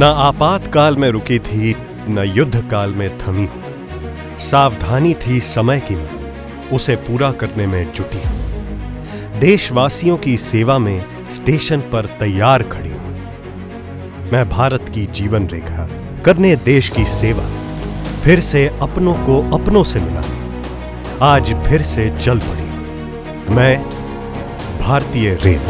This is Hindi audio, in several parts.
न आपातकाल में रुकी थी, न युद्ध काल में थमी हूं। सावधानी थी समय की, मैं उसे पूरा करने में जुटी हूं। देशवासियों की सेवा में स्टेशन पर तैयार खड़ी हूं। मैं भारत की जीवन रेखा करने देश की सेवा, फिर से अपनों को अपनों से मिला, आज फिर से चल पड़ी मैं भारतीय रेल।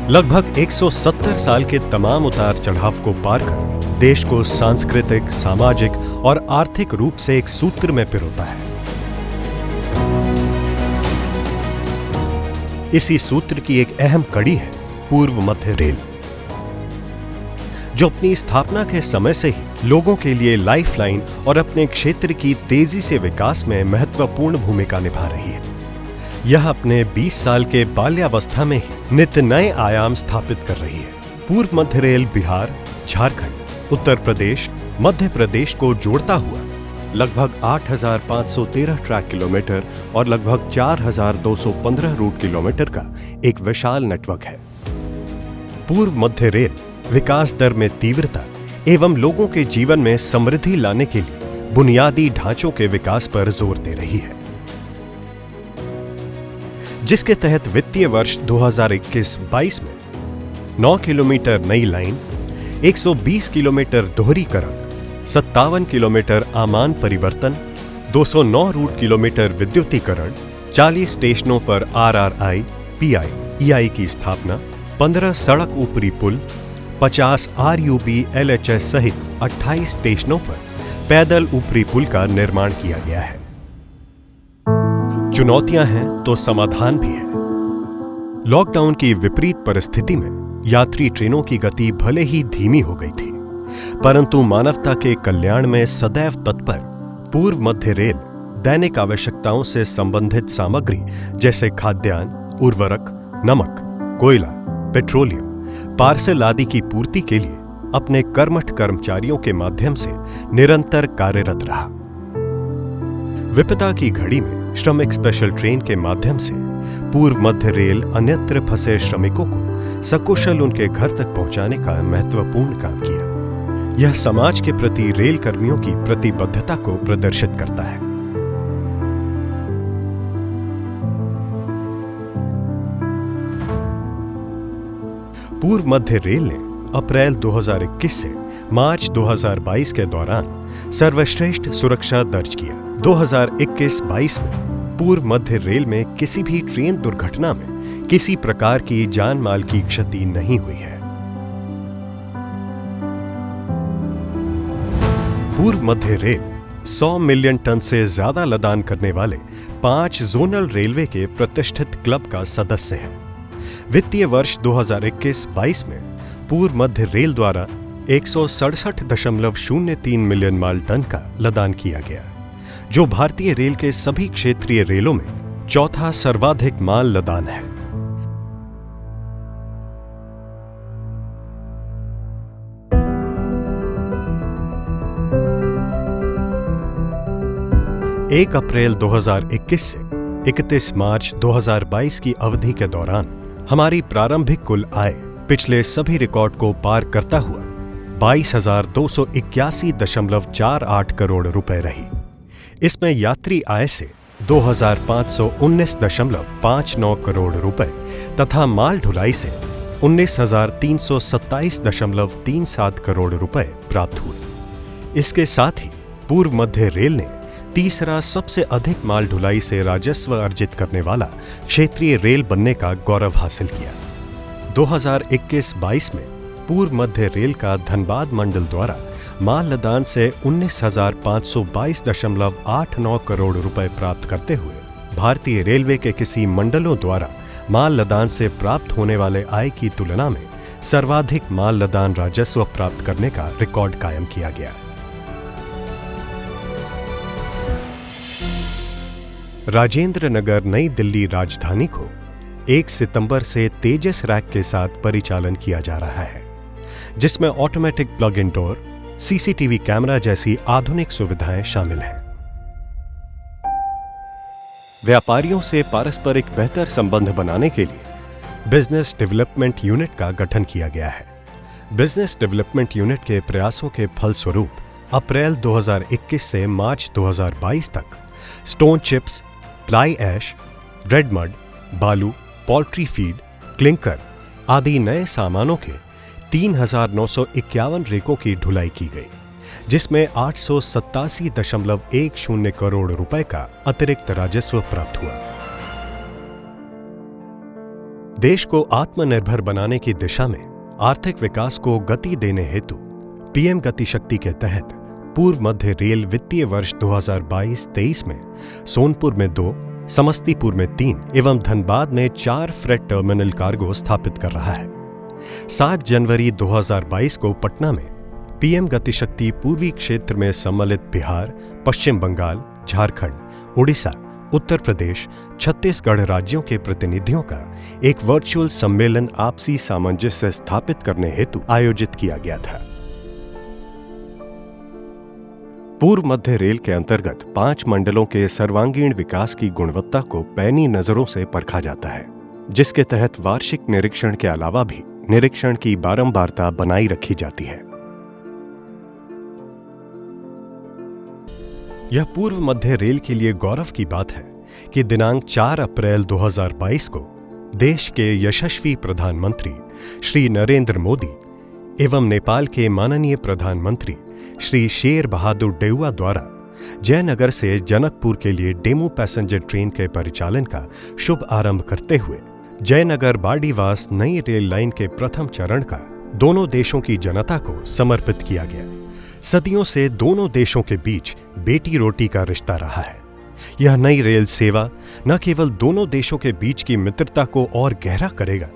लगभग 170 साल के तमाम उतार चढ़ाव को पार कर देश को सांस्कृतिक, सामाजिक और आर्थिक रूप से एक सूत्र में पिरोता है। इसी सूत्र की एक अहम कड़ी है पूर्व मध्य रेल, जो अपनी स्थापना के समय से ही लोगों के लिए लाइफलाइन और अपने क्षेत्र की तेजी से विकास में महत्वपूर्ण भूमिका निभा रही है। यह अपने 20 साल के बाल्यावस्था में ही नित्य नए आयाम स्थापित कर रही है। पूर्व मध्य रेल बिहार, झारखंड, उत्तर प्रदेश, मध्य प्रदेश को जोड़ता हुआ लगभग 8,513 ट्रैक किलोमीटर और लगभग 4,215 रूट किलोमीटर का एक विशाल नेटवर्क है। पूर्व मध्य रेल विकास दर में तीव्रता एवं लोगों के जीवन में समृद्धि लाने के लिए बुनियादी ढांचों के विकास पर जोर दे रही है, जिसके तहत वित्तीय वर्ष 2021-22 में 9 किलोमीटर नई लाइन, 120 किलोमीटर दोहरीकरण, 57 किलोमीटर आमान परिवर्तन, 209 रूट किलोमीटर विद्युतीकरण, 40 स्टेशनों पर आरआरआई, पीआई, ईआई की स्थापना, 15 सड़क ऊपरी पुल, 50 आरयूबी एलएचएस सहित 28 स्टेशनों पर पैदल ऊपरी पुल का निर्माण किया गया है। चुनौतियां हैं तो समाधान भी है। लॉकडाउन की विपरीत परिस्थिति में यात्री ट्रेनों की गति भले ही धीमी हो गई थी, परंतु मानवता के कल्याण में सदैव तत्पर पूर्व मध्य रेल दैनिक आवश्यकताओं से संबंधित सामग्री जैसे खाद्यान्न, उर्वरक, नमक, कोयला, पेट्रोलियम, पार्सल आदि की पूर्ति के लिए अपने कर्मठ कर्मचारियों के माध्यम से निरंतर कार्यरत रहा। विपदा की घड़ी में श्रमिक स्पेशल ट्रेन के माध्यम से पूर्व मध्य रेल अन्यत्र फंसे श्रमिकों को सकुशल उनके घर तक पहुंचाने का महत्वपूर्ण काम किया। यह समाज के प्रति रेल कर्मियों की प्रतिबद्धता को प्रदर्शित करता है। पूर्व मध्य रेल ने अप्रैल 2021 से मार्च 2022 के दौरान सर्वश्रेष्ठ सुरक्षा दर्ज किया। 2021-22 में पूर्व मध्य रेल में किसी भी ट्रेन दुर्घटना में किसी प्रकार की जान माल की क्षति नहीं हुई है। पूर्व मध्य रेल 100 मिलियन टन से ज्यादा लदान करने वाले 5 जोनल रेलवे के प्रतिष्ठित क्लब का सदस्य है। वित्तीय वर्ष 2021-22 में पूर्व मध्य रेल द्वारा 167.03 मिलियन माल टन का लदान किया गया, जो भारतीय रेल के सभी क्षेत्रीय रेलों में चौथा सर्वाधिक माल लदान है। एक अप्रैल 2021 से 31 मार्च 2022 की अवधि के दौरान हमारी प्रारंभिक कुल आय पिछले सभी रिकॉर्ड को पार करता हुआ 22,281.48 करोड़ रुपए रही। इसमें यात्री आय से 2,519.59 करोड़ रुपए तथा माल ढुलाई से 19,327.37 करोड़ रुपए प्राप्त हुए। इसके साथ ही पूर्व मध्य रेल ने तीसरा सबसे अधिक माल ढुलाई से राजस्व अर्जित करने वाला क्षेत्रीय रेल बनने का गौरव हासिल किया। 2021-22 में पूर्व मध्य रेल का धनबाद मंडल द्वारा माल लदान से 19,522.89 करोड़ रुपए प्राप्त करते हुए भारतीय रेलवे के किसी मंडलों द्वारा माल लदान से प्राप्त होने वाले आय की तुलना में सर्वाधिक माल लदान राजस्व प्राप्त करने का रिकॉर्ड कायम किया गया। राजेंद्र नगर नई दिल्ली राजधानी को 1 सितंबर से तेजस रैक के साथ परिचालन किया जा रहा है, जिसमें automatic plug in door, CCTV camera जैसी आधुनिक सुविधाएं शामिल हैं। व्यापारियों से पारस्परिक बेहतर संबंध बनाने के लिए बिजनेस डेवलपमेंट यूनिट का गठन किया गया है। बिजनेस डेवलपमेंट यूनिट के प्रयासों के फलस्वरूप अप्रैल 2021 से मार्च 2022 तक stone chips, fly ash, red mud, बालू, पोल्ट्री फीड, क्लिंकर आदि नए सामानों के 3,951 रेकों की ढुलाई की गई, जिसमें 887.10 करोड़ रुपए का अतिरिक्त राजस्व प्राप्त हुआ। देश को आत्मनिर्भर बनाने की दिशा में आर्थिक विकास को गति देने हेतु पीएम गति शक्ति के तहत पूर्व मध्य रेल वित्तीय वर्ष 2022-23 में सोनपुर में 2, समस्तीपुर में 3 एवं धनबाद में 4 फ्रेट टर्मिनल कार्गो स्थापित कर रहा है। 7 जनवरी 2022 को पटना में पीएम गति शक्ति पूर्वी क्षेत्र में सम्मिलित बिहार, पश्चिम बंगाल, झारखंड, उड़ीसा, उत्तर प्रदेश, छत्तीसगढ़ राज्यों के प्रतिनिधियों का एक वर्चुअल सम्मेलन आपसी सामंजस्य स्थापित करने हेतु आयोजित किया गया था। पूर्व मध्य रेल के अंतर्गत 5 मंडलों के सर्वांगीण विकास की गुणवत्ता को पैनी नजरों से परखा जाता है, जिसके तहत वार्षिक निरीक्षण के अलावा भी निरीक्षण की बारंबारता बनाई रखी जाती है। यह पूर्व मध्य रेल के लिए गौरव की बात है कि दिनांक 4 अप्रैल 2022 को देश के यशस्वी प्रधानमंत्री श्री नरेंद्र मोदी एवं नेपाल के माननीय प्रधानमंत्री श्री शेर बहादुर देउवा द्वारा जयनगर से जनकपुर के लिए डेमू पैसेंजर ट्रेन के परिचालन का शुभ आरंभ करते हुए जयनगर बार्डीवास नई रेल लाइन के प्रथम चरण का दोनों देशों की जनता को समर्पित किया गया। सदियों से दोनों देशों के बीच बेटी रोटी का रिश्ता रहा है। यह नई रेल सेवा न केवल दोनों देशों के बीच की मित्रता को और गहरा करेगा,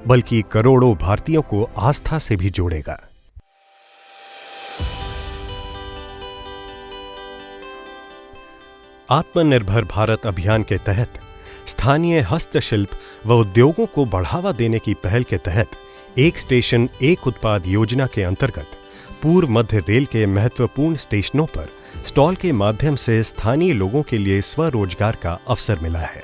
बल्कि करोड़ों भारतीयों को आस्था से भी जोड़ेगा। आत्मनिर्भर भारत अभियान के तहत स्थानीय हस्तशिल्प व उद्योगों को बढ़ावा देने की पहल के तहत एक स्टेशन एक उत्पाद योजना के अंतर्गत पूर्व मध्य रेल के महत्वपूर्ण स्टेशनों पर स्टॉल के माध्यम से स्थानीय लोगों के लिए स्वरोजगार का अवसर मिला है।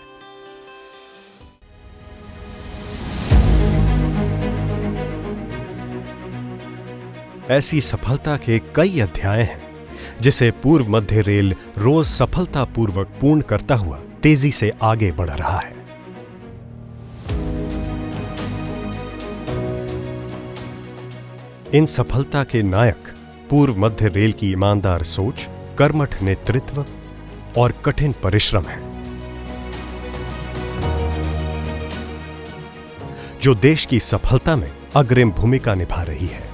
ऐसी सफलता के कई अध्याय हैं जिसे पूर्व मध्य रेल रोज सफलतापूर्वक पूर्ण करता हुआ तेजी से आगे बढ़ रहा है। इन सफलता के नायक पूर्व मध्य रेल की ईमानदार सोच, कर्मठ नेतृत्व और कठिन परिश्रम है, जो देश की सफलता में अग्रिम भूमिका निभा रही है।